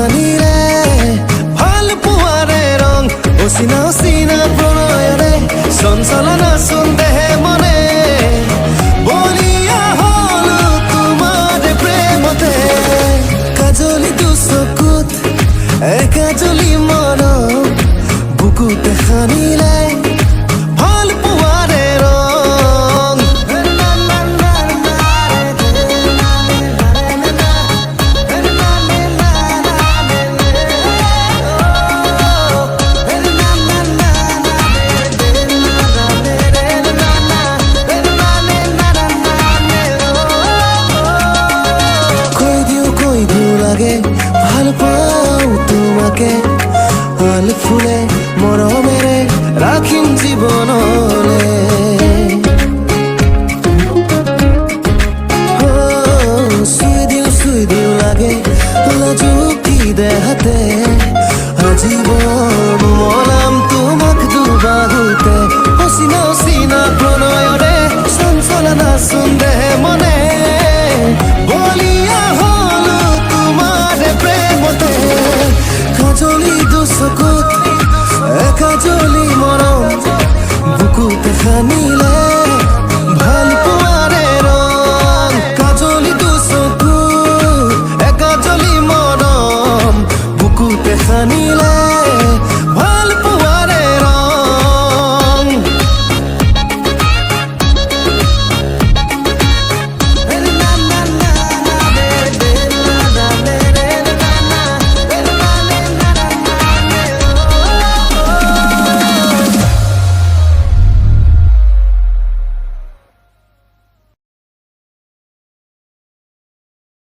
হানিলে ভাল পোৱাৰে ৰং অচিনা অচিনা প্ৰণয়ৰে চঞ্চল নাচোন দেহে মনে বলিয়া হলো তোমাৰ প্ৰেমতে কাজলি দুচকুত একাজলি মন বুকুতে সানিলে ভাল পোৱাৰে ৰং কৈ দিও লাগে ভাল পাওঁ তোমাকে ভাল ফুলে মৰমেৰে ৰাখিম জীৱনলে চুই দিও লাগে লাজুকি দেহতে আজীবন মনাম তোমাক দুবাহুতে অচিনা অচিনা প্ৰণয়ৰে চঞ্চল নাচোন